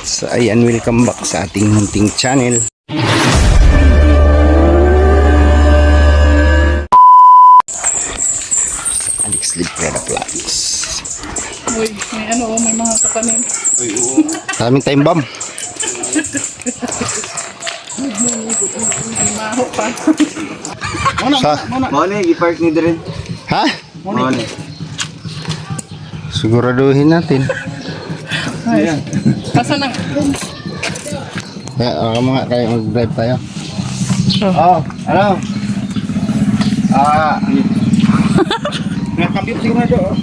So ayan, welcome back sa ating munting channel. Alex Librera Vlogs. Uy, may ano, may mga katanim. Maraming time bomb. May maho pa. Muna, i-park ni Dren. Ha? Muna. Siguraduhin natin. Ay, asa na? Kaya mga kayo mag-drive tayo. Oh, ano? Nakakambit siguro na doon.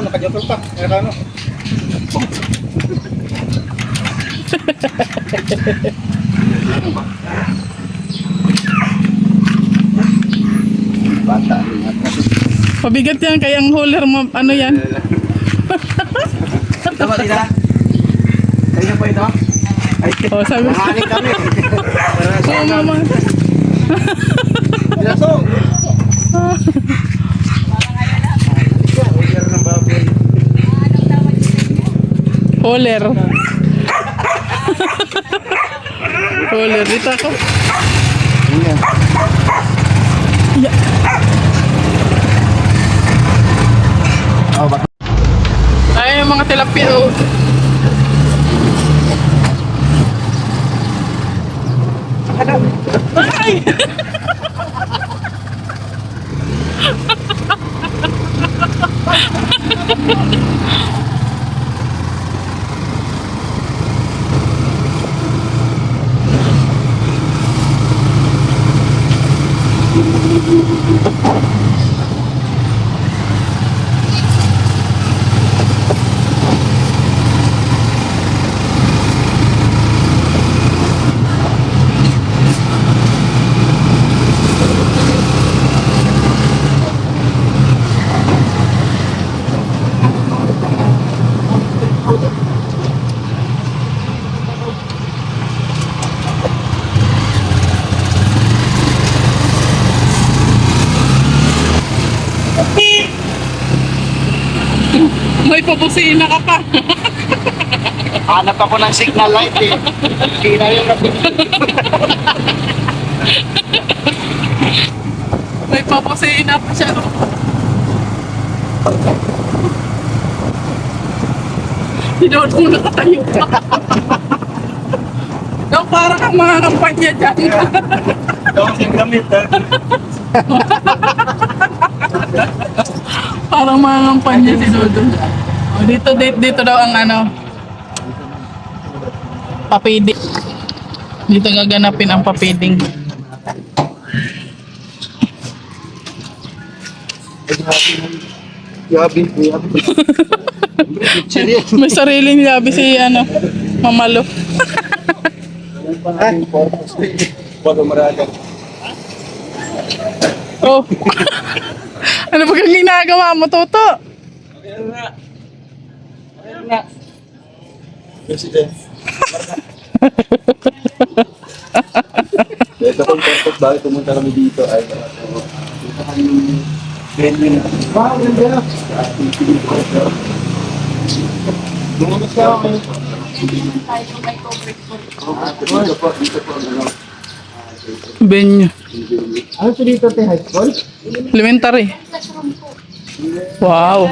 Nakajotol pa. Nakano? Bata. Pabigat yan, kaya ang hauler mo, ano yan? Ito ba tita? Kaya po ito? Ay, Oh, sabi ko. nangaling kami. Oo, mama. Ilasong. ng baboy. Hauler. Hauler, dito ako. Yeah. Oh, bak Ay, yung mga tilapia, oh. Ay! May pabusina ka pa. Hanap ako ng signal light eh. Kina yung May pabusina pa siya. Hinood mo nakatayo pa. Yung para kang mga kampanya dyan. Tapos yung gamit ha. Parang mga kampanya si Dodo. Oh, dito daw ang ano, papiding. Dito gaganapin ang papiding. Yabi. May sariling labi si ano, Mamalo. Wag marada. Oh. Ano ba kang ginagawa mo, Toto? President. Ito kung purpose bakit pumunta kami dito ay dito kami venue na. Wow, ganda. Bumunos ka ako. Dito po, ano. Benyo. Ano ito dito, te? High school? Elementary. Wow.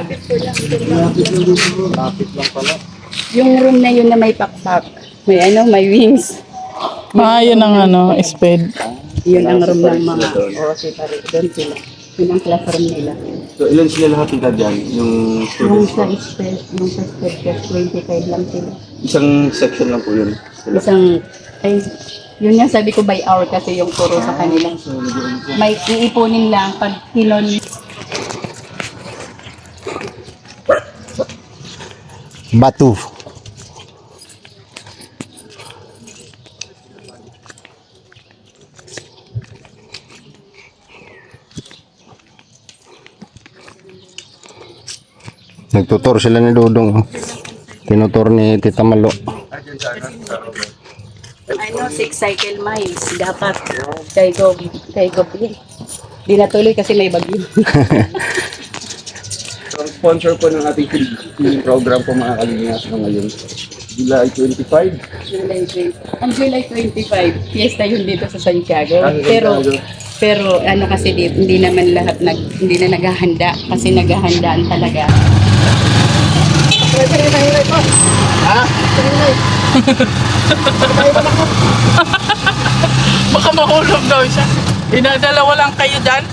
Lapit lang pala. Yung room na yun na may pakpak, may ano, may wings. Ah, yun ang ano, sped. Yun ang room ng mga separate. Doon sila. Yun ang classroom nila. So, ilan sila lahat nila dyan? Yung Yung students sa mo? sped, yung sa sped test, 25 lang sila. Isang section lang po yun. Isang, ay, yun nga sabi ko by hour kasi yung turo sa kanila. May iipunin lang pag kilon. Batu. Nagtutor sila ni Dudong. Tinutur ni Tita Malo. Ano, 6 cycle miles. Dapat kay Gob yun. Di natuloy kasi may bagyo. sponsor po ng ating free program po mga Kalingap ngayon. July 25. Ang July 25, fiesta yun dito sa Santiago. Ah, sa Santiago. Pero ano kasi hindi naman lahat hindi na naghahanda kasi naghahandaan talaga. Baka mahulog daw siya. Dinadalawa lang kayo dyan.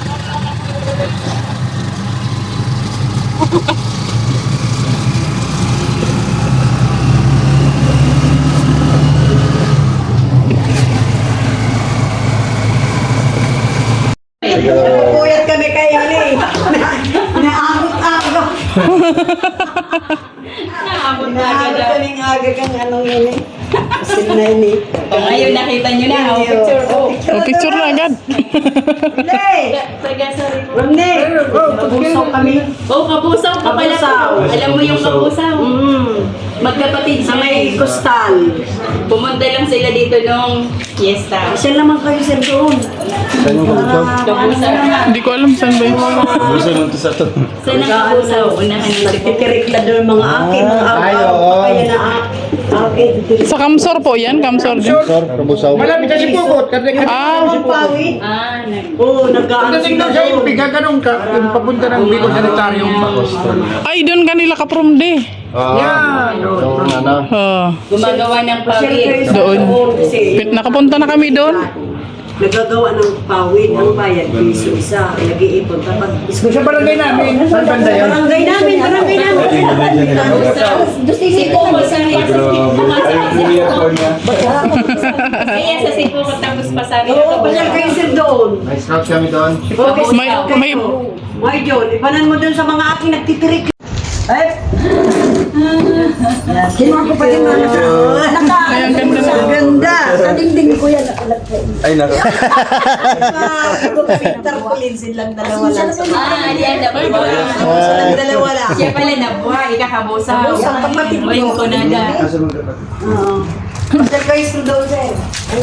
Puyat kami kayo ni. Naabot-abot. Naabot kaming aga kang anong yun eh. Sila ni. Ngayon nakita nyo na, picture ko. O, picture na agad. Hindi! Romney! Kabusaw kami. Oh, kabusaw pa pala po. Alam mo yung kabusaw. Magkapatid Sa sila. may kustal. Pumunta lang sila dito nung fiesta. Siya naman kayo sir doon. Saan yung ganito? Kabusaw. Hindi ko alam saan ba yun. Gusto mo ito sa to. Saan ang kabusaw? Unahan nila si Popo. Nagtitirik na doon mga akin. Mga Ay, akin. oo. Kaya na akin. Sa Kamsor po yan, Kamsor din. Sor, kabusaw. Malapit sa Sipukot. Ah, Pawid. Ah, Oo, nag-aano Pagdating sila daw sa doon. Impi, gaganong ka. Yung papunta ng Bicol Sanitarium pa. ay doon kanila ka-prom day. Yan. Doon, ano. gumagawa ng Pasyal kayo pawid. sa Doon. Kasi Nakapunta na kami doon. nagagawa ng pawid. Ang bayad, piso isa. Nag-iipon. Kapag Sa barangay namin. Saan banda yan? barangay namin. Si Popo sa Kaya sa Sipo tapos pasabi Oo, pasyal kayo sir doon. May scout kami doon. May- May John, ipanan mo doon sa mga aking nagtitirik. Ay! Kinuha ko pa rin mga Ay, ang ganda na. Ganda! Sa dingding ko yan nakalagay. Ay, naka. Peter Collins silang dalawa lang. Ah, yan na po. Silang dalawa lang. Siya pala nabuhay, ikakabusaw. Kabusaw, pagmatik mo. Ngayon ko na dyan. Oo. Pasyal kayo sir doon sir.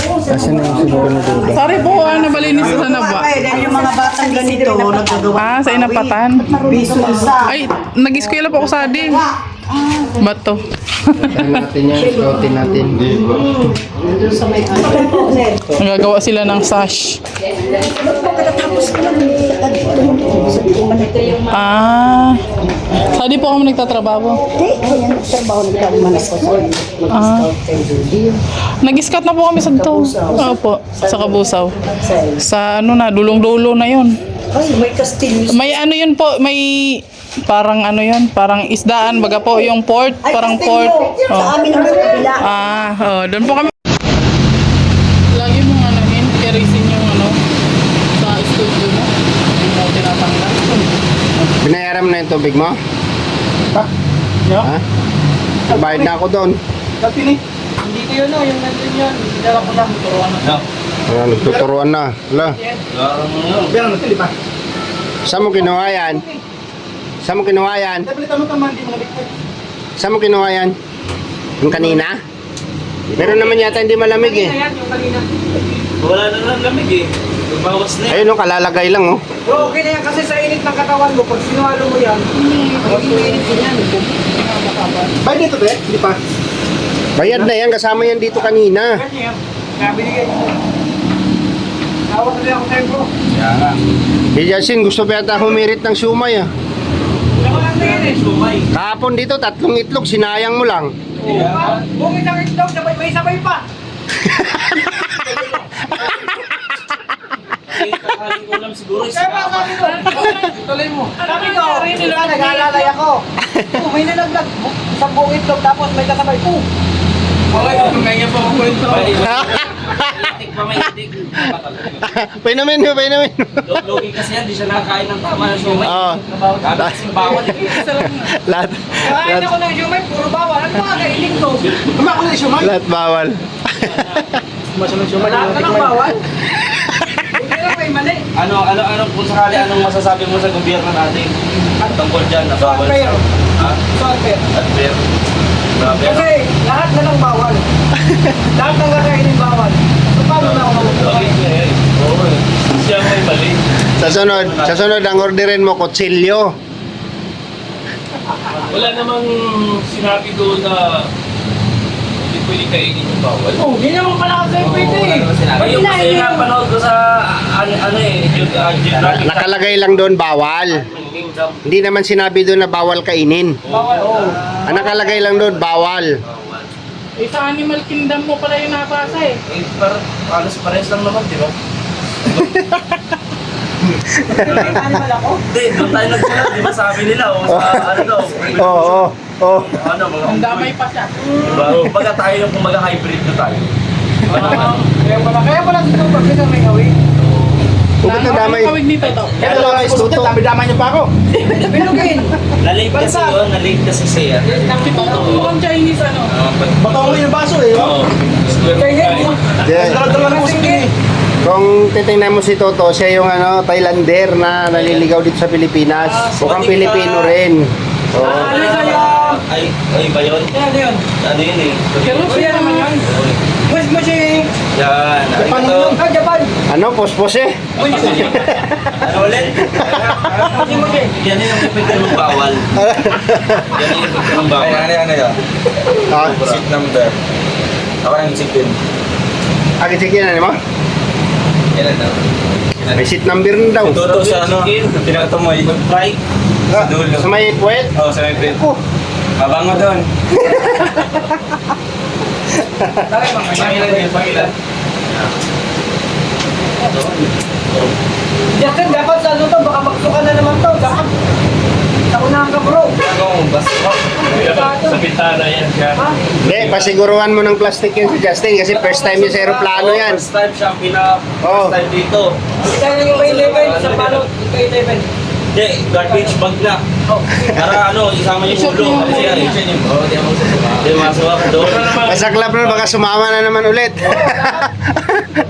Oo, sir. Asan yung siguro na doon? Sorry po, nabalinis sa naba. Dahil yung mga batang ganito, nagagawa. Ah, sa inapatan. Piso isa. Ay, nag-eskwela po ako sa Adi. Bato. Try natin yan, scoutin natin. Nagagawa sila ng sash. Ah. Sa Adi po kami nagtatrabaho. Ah. Nag-scout na po kami sa to. Opo, sa Kabusaw. Sa ano na, dulong-dulo na yon. Ay, may kastilyo. May ano yun po, may parang ano yun, parang isdaan, baga po yung port, Ay, parang kastilyo. port. Sa Oh. amin ang kabila. Doon po kami. Lagi mong ano yun, kerisin yung ano, sa studio mo. Hindi mo tinatanggal. Binayaran mo na yung tubig mo? Ha? Ha? Bayad na ako doon. Dati ni. Hindi ko yun, no. Yung nandun yun. Dala ko lang. Turuan na. Nagtuturuan na. Hala. Pero natin, di ba? Saan mo kinuha yan? Saan mo kinuha yan? Tabalitan mo tama, hindi mo nabigay. Saan mo kinuha yan? Yung kanina? Meron naman yata hindi malamig eh. Ayan, yung kanina. Wala na lang lamig eh. Bawas na Ayun, no, kalalagay lang oh. Bro, okay na yan kasi sa init ng katawan mo. Pag sinuhalo mo yan. Bay dito, be? Hindi pa. Bayad na yan, kasama yan dito kanina. Kanya yan. Kaya binigay ko. Tawag na ako sa'yo, bro. Si Yasin, gusto pa yata humirit ng sumay ah. Naman na yan eh. Kahapon dito, 3 itlog, sinayang mo lang. Bukit ang itlog, may sabay pa. ulam siguro. Kaya ba sabi ko? Tuloy mo. Sabi ko, nag-aalalay ako. May nalaglag. 10 itlog tapos may kasabay. Okay, ganyan pa ako kwento. Itik pa may itik. Painamin mo, painamin mo. Logi kasi yan, di siya nakakain ng tama ng sumay. Oo. Sabi kasi bawal. Lahat, Kain ako ng siumay, puro bawal. Ano mga kailing to? Kumako na siumay. lahat bawal. Lahat na lang bawal. Hindi lang may mali. Ano, kung sakali, anong masasabi mo sa gobyerno natin? Tungkol dyan, na bawal. Unfair. Ha? So unfair. Unfair. Grabe. Kasi lahat na lang bawal. Lahat ng kakainin bawal. So paano na ako mabubuhay? Oo eh. Siya may mali. Sa sunod ang orderin mo, kutsilyo. Wala namang sinabi doon na hindi pwede kainin yung bawal. Oh, hindi naman pala kasi pwede eh. Yung kasi napanood ko sa Nakalagay lang doon bawal. Hindi naman sinabi doon na bawal kainin. Bawal, oh. Ang nakalagay lang doon bawal. Eh, sa Animal Kingdom mo pala yung nabasa eh. Alas pares lang naman, di ba? Animal ako. Hindi, doon tayo nagsulat, di ba sabi nila, o sa ano daw, Oo, oo. ano, mga Ang damay pa siya. diba? Kumbaga tayo yung kumaga hybrid na tayo. Kaya pala dito pag kita may away. Bakit na damay? Tawag nito to. Kaya lang guys, tuto. Dami-damay niyo pa ako. Bilugin. Na-late kasi yun, na-late kasi siya. Si Toto mukhang Chinese ano. Baka mo yung baso eh. Oo. Yeah. Dala-dala ng kusog eh. Kung titingnan mo si Toto, siya yung ano, Thailander na naliligaw dito sa Pilipinas. Mukhang Pilipino rin. Oo. Ano sa'yo? Ay ba yun? Ano yun? Ano yun eh? Pero Kuya naman yun. Mas mo siya. Yan, arigato. Ah, Japan. Ano, pospos eh? Ano ulit? Kasi mo siya. Yan yung epekto ng bawal. Yan yung epekto ng bawal. Ano yun? Ah, Seat number. Ako nang seat din. akitsikin na mo? Yan na. May seat number na daw. Tuto sa ano, pinakatumoy. Mag-try. Sa dulo. Sa may puwet? Oo, sa may pin. Abango doon. Pangilan. Justin, dapat sa ano to, baka magsuka na naman to. Dapat. Naunahan ka bro. Sa bintana yan siya. Ha? Hindi, pasiguruhan mo ng plastic yun si Justin kasi first time niya sa aeroplano yan. First time siya, Oo. first time dito. Kaya yung kay Leven, sa balot, kay Leven. Hindi, garbage bag na. Para ano, isama yung ulo. Kasi yan, di ako masusuka. Di masuka ka doon. Masaklap na, baka sumama na naman ulit.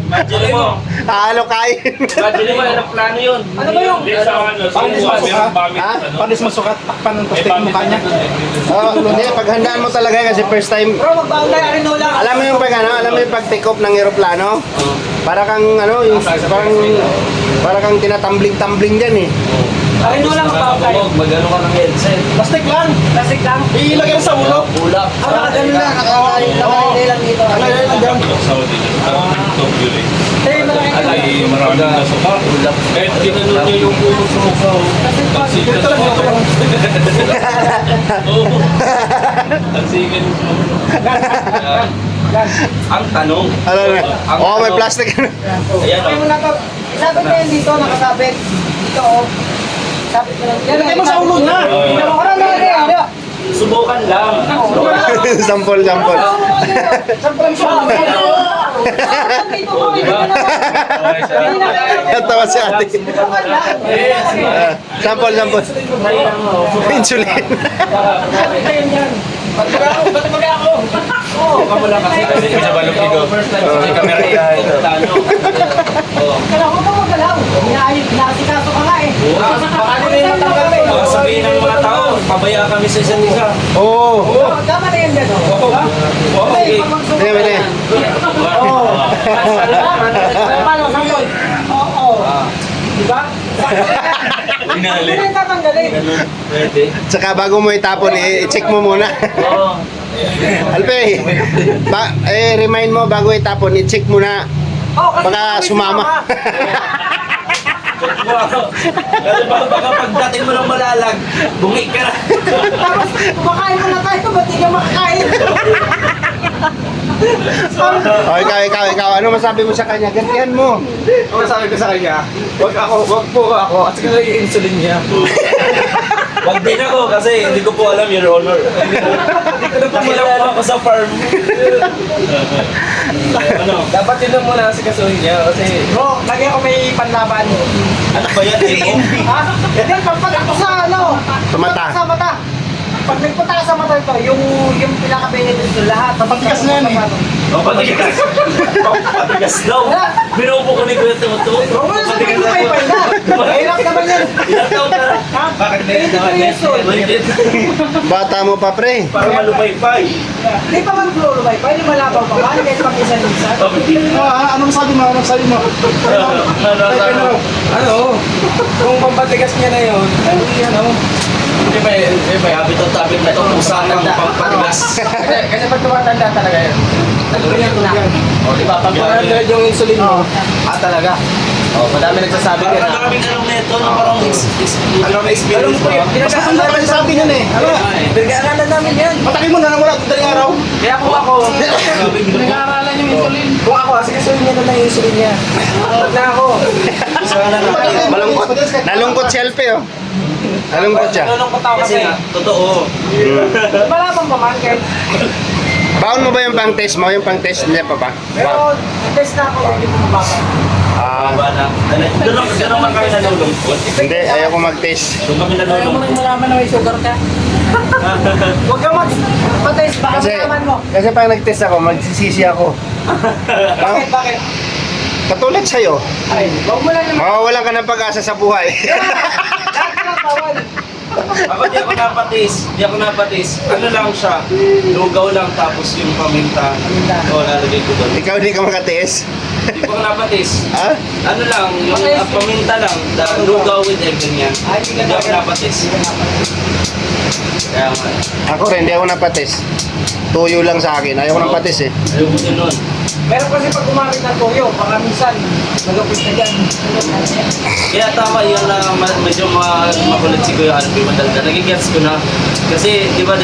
Imagine mo. Halo kain. Imagine mo, yan ang plano yun. Ano ba yung? Ha? Panis masukat, takpan ng plastic mukha niya. Oo, hindi, paghandaan mo talaga kasi first time. Bro, magbaantay, Arinola. Alam mo yung pag ano, alam mo yung pag take off ng aeroplano? Para kang ano, yung para kang tinatumbling-tumbling diyan eh. Arinola, magbaantay. Mag-ano ka ng headset. Plastic lang. Plastic lang. Ilagay sa ulo. Ulap. Ah, nakagano na, nakakain lang dito. Ilagay lang dyan. Eh, malaki ka lang. Maraming nasuka. Ulap. Eh, ginanon niya yung ulo sa mukha. Tansikan sa mukha. Oo. Tansikan sa mukha. Ang tanong. Ano na? Oo, may plastic. Ayan Sabi mo na to. Sabi ko yan dito, nakasabit. Dito, oh. Sabi ko lang. Ilagay mo sa ulo niya. Ano na yan? Subukan lang. Sampol. Sampang siya. Dito ko, hindi ko na. Hindi na kayo. Natawa si ate. Subukan lang. Sampol. Insulin. Ayun yan. Ba't mag ako? Oo. Kasi sa balok dito. First time. May camera yan. Kaya ako pa magalaw. Inaasikaso ka nga eh. Baka nila yung matanggal eh. Baka sabihin ng mga tao, pabaya kami sa isa't isa. Oo. Tama na yan dyan. Okay. Pwede. Oo. Paano? Sample? Oo. Diba? Pinali. Ano yung tatanggalin? Pwede. Saka bago mo itapon, i-check mo muna. Oo. Alpe, remind mo bago itapon, i-check mo na. Oh, kasi Baka sumama. Kasi baka pagdating mo ng malalag, bungi ka na. Tapos, kumakain mo na tayo, ba't hindi ka makakain? O, ikaw. Ano masabi mo sa kanya? Gantihan mo. Ang sabi ko sa kanya, wag po ako at saka yung insulin niya. Wag din ako kasi hindi ko po alam, Your Honor. Nakilap po ako sa farm. Ano? Dapat yun lang muna kasi kasuhin niya kasi Bro, lagi ako may panlaban. Ano ba yan? Ha? Yan, pagpatak ko sa ano? Sa mata. Sa mata. Pag nagpunta ka sa mata ito, yung pinaka-benefit nyo lahat. Matigas na yan eh. Patigas. Patigas daw. Binubo ko ni Kuya Toto. Patigas daw. Mahirap naman yan. Ilang taon ka na? Bakit na yun naman yan? Maliit. Bata mo pa, pre. Para malupay-pay. Hindi pa mag-florubay. Pwede malabaw pa man. Kahit pag-isa-isa. Anong sabi mo? Anong sabi mo? Ano? Kung pampatigas niya na yun, ano? Hindi ba, habit ang tabit na ito kung saan ang pampatigas. Kasi pag tumatanda talaga yun. O, di ba? Pag yung insulin mo. Talaga? Madami nagsasabi ka na. maraming alam na ito na parang experience Alam ko yun. Ang dami sabi niyan eh. Pinag-aaralan namin yan. Matakin mo na wala kung daling araw. Kaya kung ako, Nag-aaralan yung insulin. kung ako, asikasuhin niya na lang yung insulin niya. Huwag na ako. Malungkot. Nalungkot si Alpe, oh. Nalungkot siya. Nalulungkot ako Kasi kasi. nga, totoo. Malabang pa man kahit. Baon mo ba yung pang-test mo? Yung pang-test niya pa ba? Pero, test na ako, hindi mo mababa. Ba na. Ganun man kami nalulungkot. Hindi, ayoko mag-test. Doon kami Ayaw mo nalulungkot. nang malaman na may sugar ka. Huwag ka mag-test, baka Kasi, malaman mo. kasi pag nag-test ako, magsisisi ako. Bakit, bakit? Katulad sa'yo, Ay, huwag mo lang naman. mawawalan ka ng pag-asa sa buhay. Lahat na bawal. Ako di ako napatis. Di ako napatis. Ano lang siya. Lugaw lang tapos yung paminta. O, lalagay ko doon. Ikaw hindi ka makatiis. Di ko napatis. Ha? Ano lang, yung paminta lang. Lugaw with egg ganyan. Hindi ako napatis. Kaya nga. Ako rin, hindi ako napatis. Tuyo lang sa akin. Ayaw ko ng patis eh. Ayaw ko din nun. Pero kasi pag kumamit ng toyo, baka minsan, nagapit na dyan. Kaya tama yun na medyo makulit si Kuya Albi Madalda. Nagigets ko na. Kasi di ba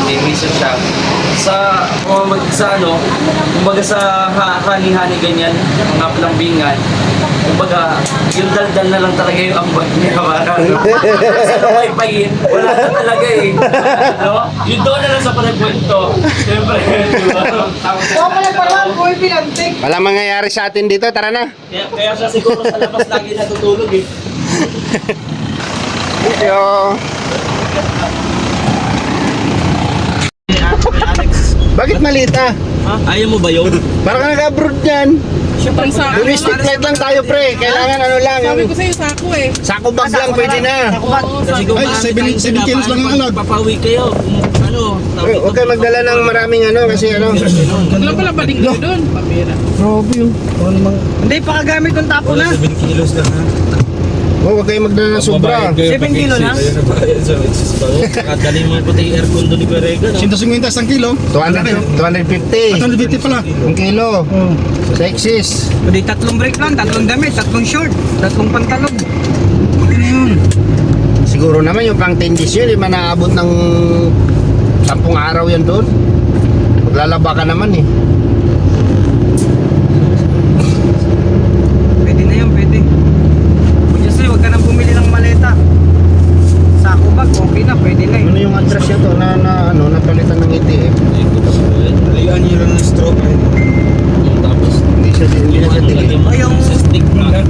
may mission siya. Sa ano, kumbaga sa hani-hani ganyan, mga palambingan, kumbaga yung daldal na lang talaga yung ambag niya. Parang sa napaypayin, wala na talaga eh. No? Yun doon na lang sa panagkwento. Siyempre, di ba? Huwag mo lang parang, buhay pinantik. Walang mangyayari sa atin dito. Tara na. Kaya siya siguro sa labas lagi natutulog eh. Yo. Bakit malita? Ayaw mo ba yun? Parang ka nag-abroad yan. Siyempre sa akin. Domestic flight lang tayo, pre. Kailangan ano lang. Sabi Yung ko sa'yo, sako eh. sako bag lang, pwede na. Oo, Kasi sabi kung ko. Ay, 7 kilos lang ang alag. papawi kayo, ano, Huwag kayo magdala ng maraming ano kasi ano. Wala pala bading ko doon. Pamira. Hindi pa kagamit ng tapo na. 7 kilos lang ha. Huwag kayo magdala ng sobra. 7 kilo na. Kadali mo pati aircon doon ni Berega, no? 150 isang kilo. 200, 250. 150 pala. Ang kilo. Sexis. Hindi, tatlong break lang, tatlong damit, tatlong short, tatlong pantalon. Siguro naman yung pang 10 days yun, di man naabot ng 10 araw yan doon. Maglalaba ka naman eh. Pwede na yan, pwede. Kung sa'yo, huwag ka nang bumili ng maleta. Sako bag, okay na, pwede na Ano yung address nyo to na ano, napalitan ng ATM? Layuan nyo lang ng stroke. Tapos, Hindi na siya tigil. O yung stick na.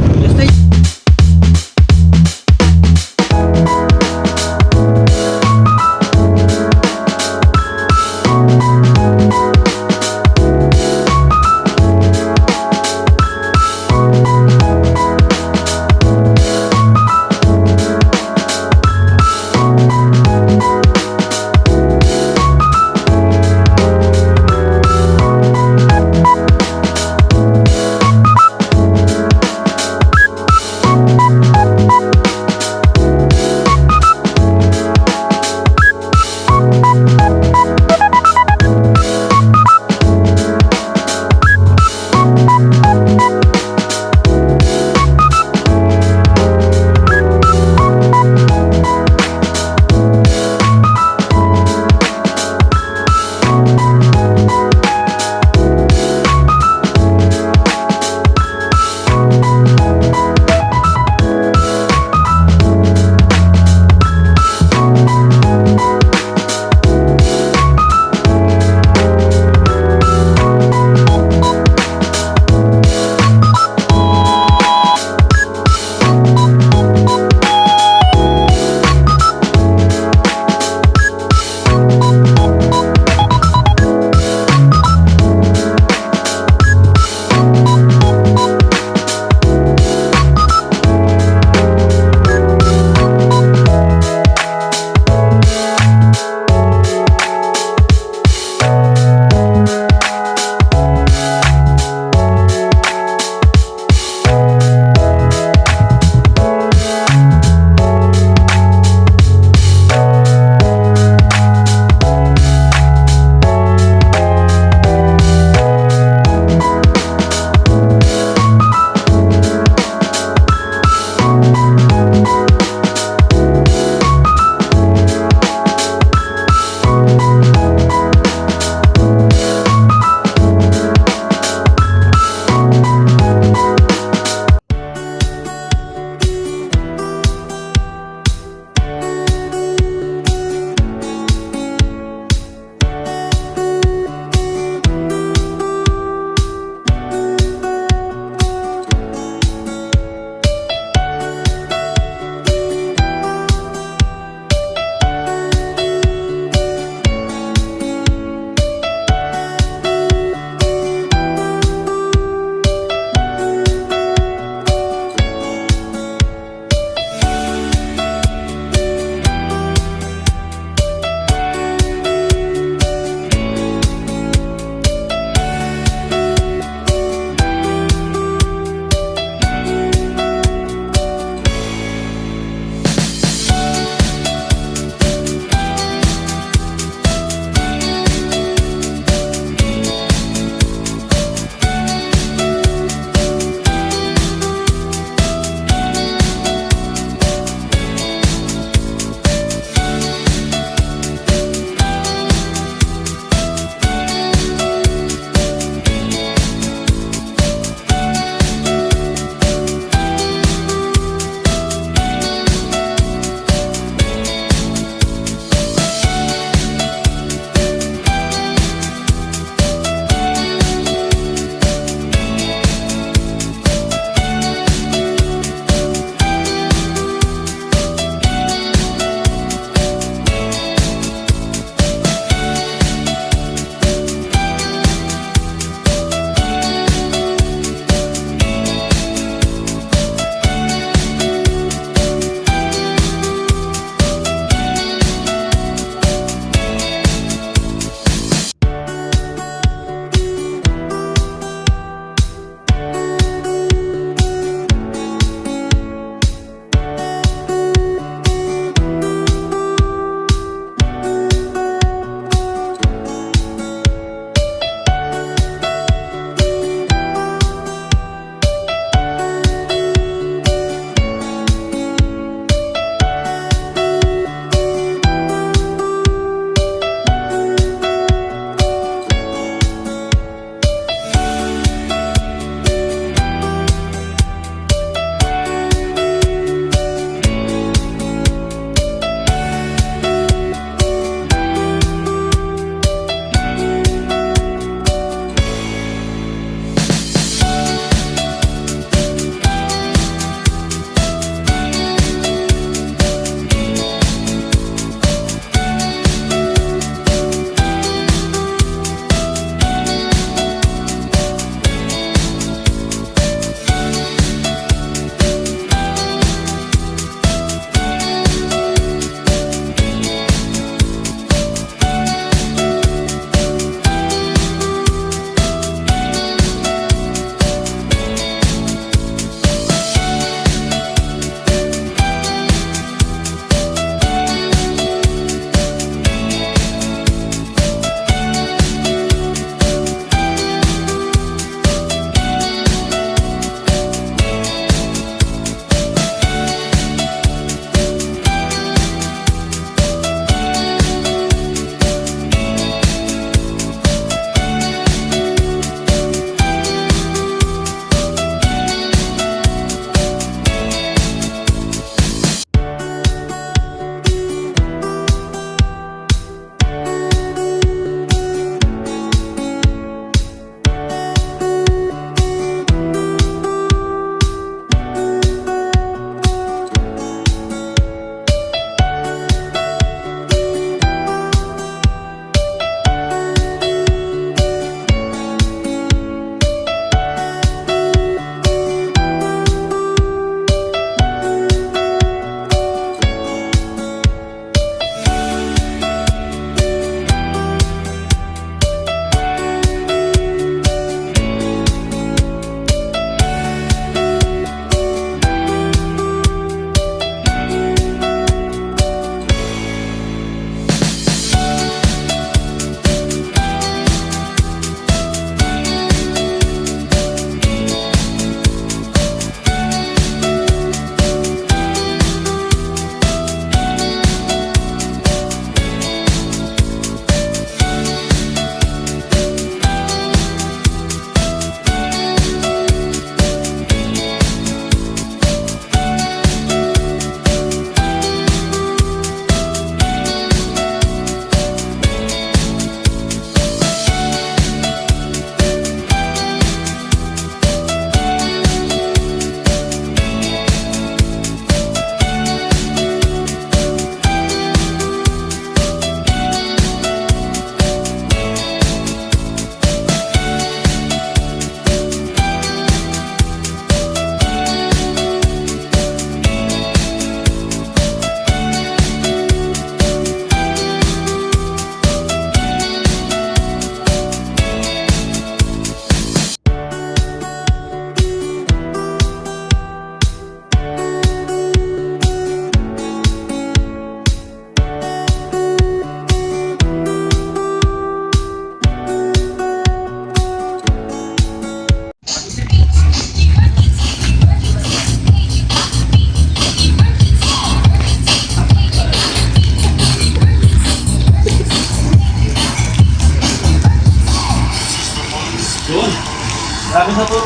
Sabi sa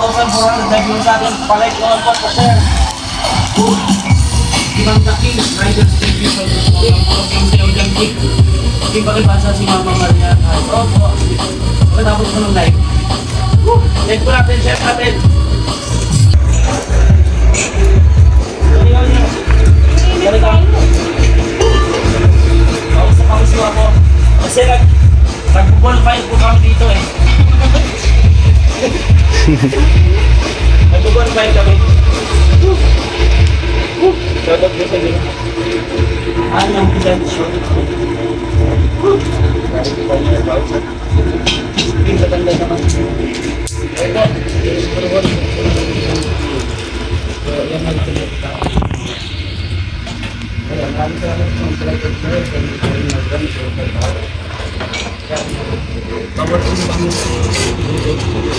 2,400, nag-iwan sa atin, palike naman po po, sir. Ibang Daki, Riders TV sa yung Teo Jangkik. Yung pakibasa si Mama Maria. Opo. Pagkatapos ko ng live. Live ko natin, chef natin. Pawis ko ako. Kasi nag-ball fight po kami dito eh. Nag-ball fight kami. Shoutout ko sa inyo. Ano yung present show? Hindi maganda naman. Ito. Yan nagtuloy ka. Kaya marami ka lang ng talagang sir. Bawal ko yung